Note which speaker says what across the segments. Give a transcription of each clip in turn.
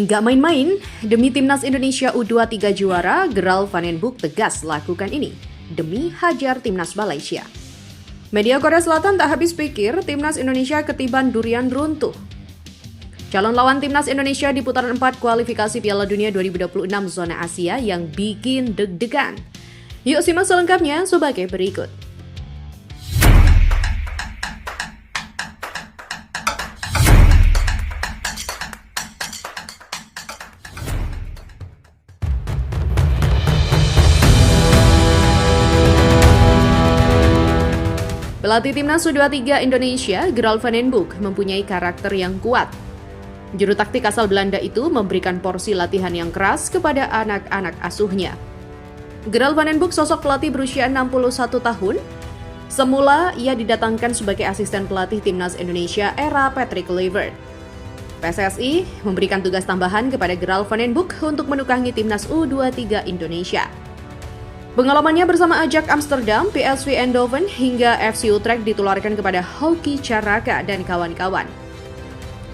Speaker 1: Nggak main-main, demi timnas Indonesia U23 juara, Gerald Van den Boeck tegas lakukan ini, demi hajar timnas Malaysia. Media Korea Selatan tak habis pikir timnas Indonesia ketiban durian runtuh. Calon lawan timnas Indonesia di putaran 4 kualifikasi Piala Dunia 2026 zona Asia yang bikin deg-degan. Yuk simak selengkapnya sebagai berikut. Pelatih timnas U23 Indonesia, Gerald Van den Boeck, mempunyai karakter yang kuat. Juru taktik asal Belanda itu memberikan porsi latihan yang keras kepada anak-anak asuhnya. Gerald Van den Boeck sosok pelatih berusia 61 tahun. Semula ia didatangkan sebagai asisten pelatih timnas Indonesia era Patrick Kluivert. PSSI memberikan tugas tambahan kepada Gerald Van den Boeck untuk menukangi timnas U23 Indonesia. Pengalamannya bersama Ajax Amsterdam, PSV Eindhoven hingga FC Utrecht ditularkan kepada Hoki Caraka dan kawan-kawan.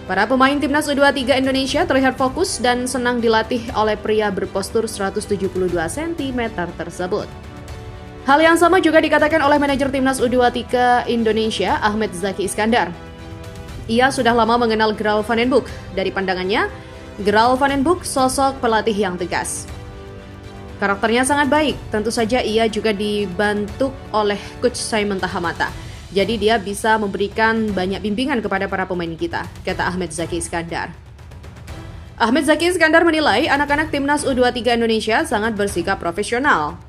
Speaker 1: Para pemain timnas U23 Indonesia terlihat fokus dan senang dilatih oleh pria berpostur 172 cm tersebut. Hal yang sama juga dikatakan oleh manajer timnas U23 Indonesia, Ahmed Zaki Iskandar. Ia sudah lama mengenal Gerald Van den Boeck. Dari pandangannya, Gerald Van den Boeck sosok pelatih yang tegas. Karakternya sangat baik, tentu saja ia juga dibantu oleh Coach Simon Tahamata. Jadi dia bisa memberikan banyak bimbingan kepada para pemain kita, kata Ahmed Zaki Iskandar. Ahmed Zaki Iskandar menilai anak-anak timnas U23 Indonesia sangat bersikap profesional.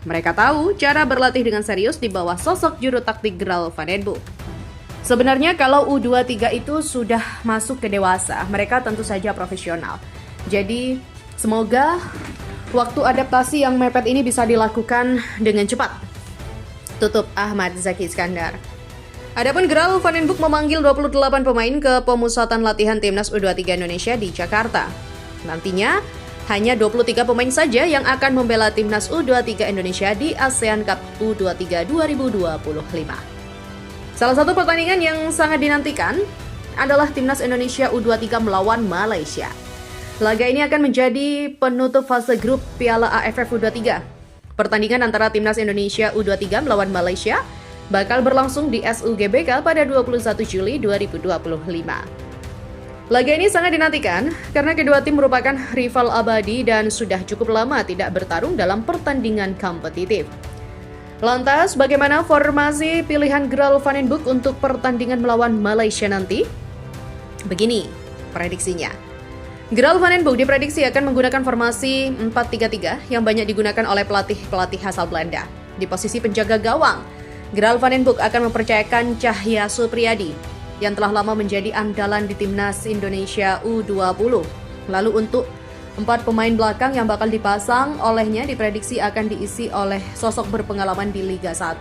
Speaker 1: Mereka tahu cara berlatih dengan serius di bawah sosok juru taktik Gerald Van den Boeck. Sebenarnya kalau U23 itu sudah masuk ke dewasa, mereka tentu saja profesional. Jadi semoga waktu adaptasi yang mepet ini bisa dilakukan dengan cepat. Tutup Ahmad Zaki Iskandar. Adapun Gerald Van den Boeck memanggil 28 pemain ke pemusatan latihan timnas U23 Indonesia di Jakarta. Nantinya, hanya 23 pemain saja yang akan membela timnas U23 Indonesia di ASEAN Cup U23 2025. Salah satu pertandingan yang sangat dinantikan adalah timnas Indonesia U23 melawan Malaysia. Laga ini akan menjadi penutup fase grup Piala AFF U23. Pertandingan antara timnas Indonesia U23 melawan Malaysia bakal berlangsung di SUGBK pada 21 Juli 2025. Laga ini sangat dinantikan karena kedua tim merupakan rival abadi dan sudah cukup lama tidak bertarung dalam pertandingan kompetitif. Lantas, bagaimana formasi pilihan Gerald Van den Boeck untuk pertandingan melawan Malaysia nanti? Begini prediksinya. Gerald Van den Boeck diprediksi akan menggunakan formasi 4-3-3 yang banyak digunakan oleh pelatih-pelatih asal Belanda. Di posisi penjaga gawang, Gerald Van den Boeck akan mempercayakan Cahya Supriyadi yang telah lama menjadi andalan di timnas Indonesia U20. Lalu untuk 4 pemain belakang yang bakal dipasang olehnya diprediksi akan diisi oleh sosok berpengalaman di Liga 1.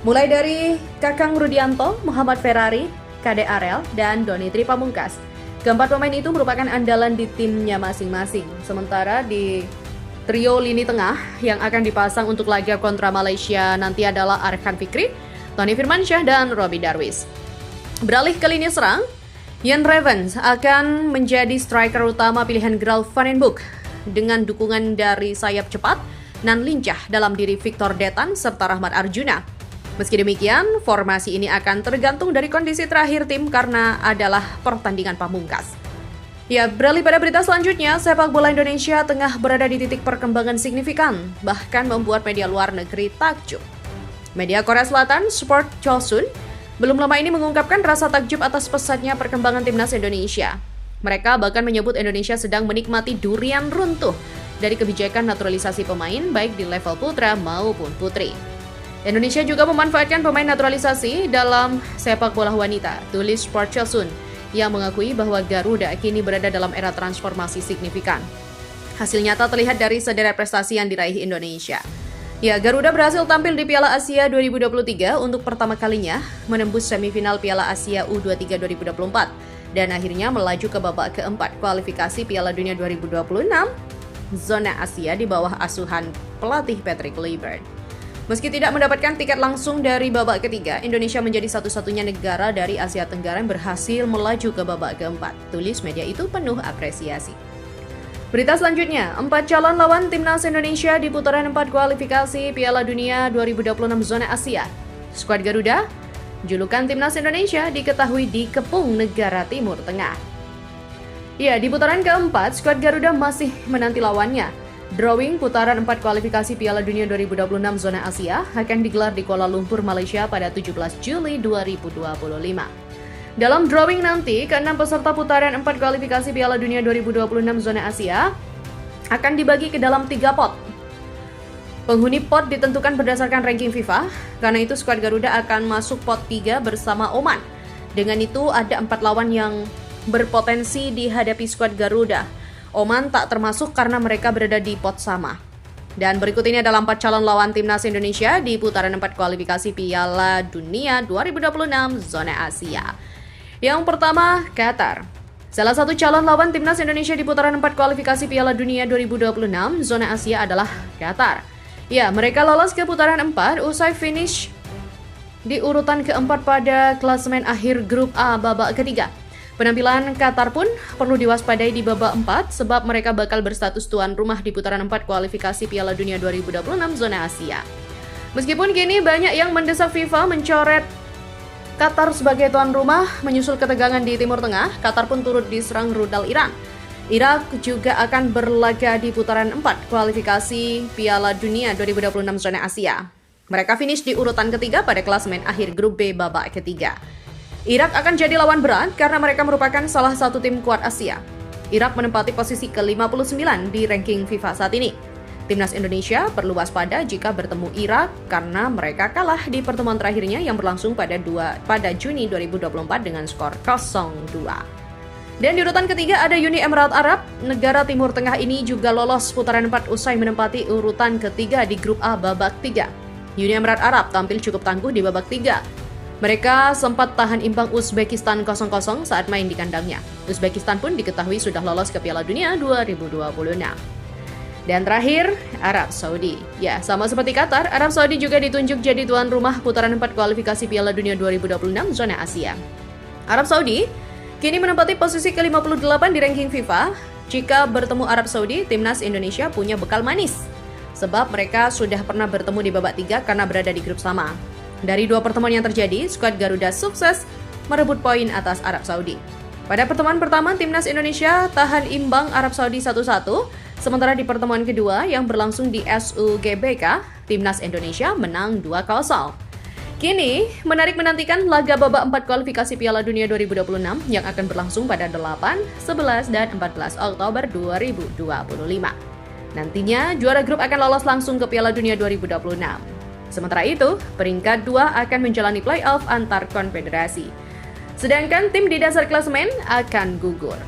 Speaker 1: Mulai dari Kakang Rudianto, Muhammad Ferrari, Kade Arel, dan Doni Tri Pamungkas. Keempat pemain itu merupakan andalan di timnya masing-masing. Sementara di trio lini tengah yang akan dipasang untuk laga kontra Malaysia nanti adalah Arkan Fikri, Tony Firmansyah, dan Robbie Darwish. Beralih ke lini serang, Jan Revens akan menjadi striker utama pilihan Gerald Van den Boeck dengan dukungan dari sayap cepat dan lincah dalam diri Victor Detan serta Rahmat Arjuna. Meski demikian, formasi ini akan tergantung dari kondisi terakhir tim karena adalah pertandingan pamungkas. Ya, beralih pada berita selanjutnya, sepak bola Indonesia tengah berada di titik perkembangan signifikan, bahkan membuat media luar negeri takjub. Media Korea Selatan, Sport Chosun, belum lama ini mengungkapkan rasa takjub atas pesatnya perkembangan timnas Indonesia. Mereka bahkan menyebut Indonesia sedang menikmati durian runtuh dari kebijakan naturalisasi pemain baik di level putra maupun putri. Indonesia juga memanfaatkan pemain naturalisasi dalam sepak bola wanita, tulis Sport Chosun, yang mengakui bahwa Garuda kini berada dalam era transformasi signifikan. Hasil nyata terlihat dari sederet prestasi yang diraih Indonesia. Ya, Garuda berhasil tampil di Piala Asia 2023 untuk pertama kalinya, menembus semifinal Piala Asia U23 2024, dan akhirnya melaju ke babak keempat kualifikasi Piala Dunia 2026, zona Asia di bawah asuhan pelatih Patrick Kluivert. Meski tidak mendapatkan tiket langsung dari babak ketiga, Indonesia menjadi satu-satunya negara dari Asia Tenggara yang berhasil melaju ke babak keempat. Tulis media itu penuh apresiasi. Berita selanjutnya, 4 calon lawan Timnas Indonesia di putaran 4 kualifikasi Piala Dunia 2026 zona Asia. Skuad Garuda, julukan Timnas Indonesia diketahui dikepung negara Timur Tengah. Ya, di putaran keempat, skuad Garuda masih menanti lawannya. Drawing putaran 4 kualifikasi Piala Dunia 2026 zona Asia akan digelar di Kuala Lumpur, Malaysia pada 17 Juli 2025. Dalam drawing nanti, ke-6 peserta putaran 4 kualifikasi Piala Dunia 2026 zona Asia akan dibagi ke dalam 3 pot. Penghuni pot ditentukan berdasarkan ranking FIFA, karena itu skuad Garuda akan masuk pot 3 bersama Oman. Dengan itu ada 4 lawan yang berpotensi dihadapi skuad Garuda. Oman tak termasuk karena mereka berada di pot sama. Dan berikut ini adalah 4 calon lawan Timnas Indonesia di putaran 4 kualifikasi Piala Dunia 2026 zona Asia. Yang pertama, Qatar. Salah satu calon lawan Timnas Indonesia di putaran 4 kualifikasi Piala Dunia 2026 zona Asia adalah Qatar. Ya, mereka lolos ke putaran 4 usai finish di urutan keempat pada klasemen akhir grup A babak ketiga. Penampilan Qatar pun perlu diwaspadai di babak 4 sebab mereka bakal berstatus tuan rumah di putaran 4 kualifikasi Piala Dunia 2026 zona Asia. Meskipun kini banyak yang mendesak FIFA mencoret Qatar sebagai tuan rumah, menyusul ketegangan di Timur Tengah, Qatar pun turut diserang rudal Iran. Irak juga akan berlaga di putaran 4 kualifikasi Piala Dunia 2026 zona Asia. Mereka finish di urutan ketiga pada klasemen akhir grup B babak ketiga. Irak akan jadi lawan berat karena mereka merupakan salah satu tim kuat Asia. Irak menempati posisi ke-59 di ranking FIFA saat ini. Timnas Indonesia perlu waspada jika bertemu Irak karena mereka kalah di pertemuan terakhirnya yang berlangsung pada Juni 2024 dengan skor 0-2. Dan di urutan ketiga ada Uni Emirat Arab. Negara Timur Tengah ini juga lolos putaran 4 usai menempati urutan ketiga di grup A babak 3. Uni Emirat Arab tampil cukup tangguh di babak 3. Mereka sempat tahan imbang Uzbekistan 0-0 saat main di kandangnya. Uzbekistan pun diketahui sudah lolos ke Piala Dunia 2026. Dan terakhir, Arab Saudi. Ya, sama seperti Qatar, Arab Saudi juga ditunjuk jadi tuan rumah putaran 4 kualifikasi Piala Dunia 2026 zona Asia. Arab Saudi kini menempati posisi ke-58 di ranking FIFA. Jika bertemu Arab Saudi, Timnas Indonesia punya bekal manis. Sebab mereka sudah pernah bertemu di babak 3 karena berada di grup sama. Dari 2 pertemuan yang terjadi, skuad Garuda sukses merebut poin atas Arab Saudi. Pada pertemuan pertama, Timnas Indonesia tahan imbang Arab Saudi 1-1. Sementara di pertemuan kedua yang berlangsung di SUGBK, Timnas Indonesia menang 2-0. Kini, menarik menantikan laga babak 4 kualifikasi Piala Dunia 2026 yang akan berlangsung pada 8, 11, dan 14 Oktober 2025. Nantinya, juara grup akan lolos langsung ke Piala Dunia 2026. Sementara itu, peringkat 2 akan menjalani playoff antar konfederasi. Sedangkan tim di dasar klasemen akan gugur.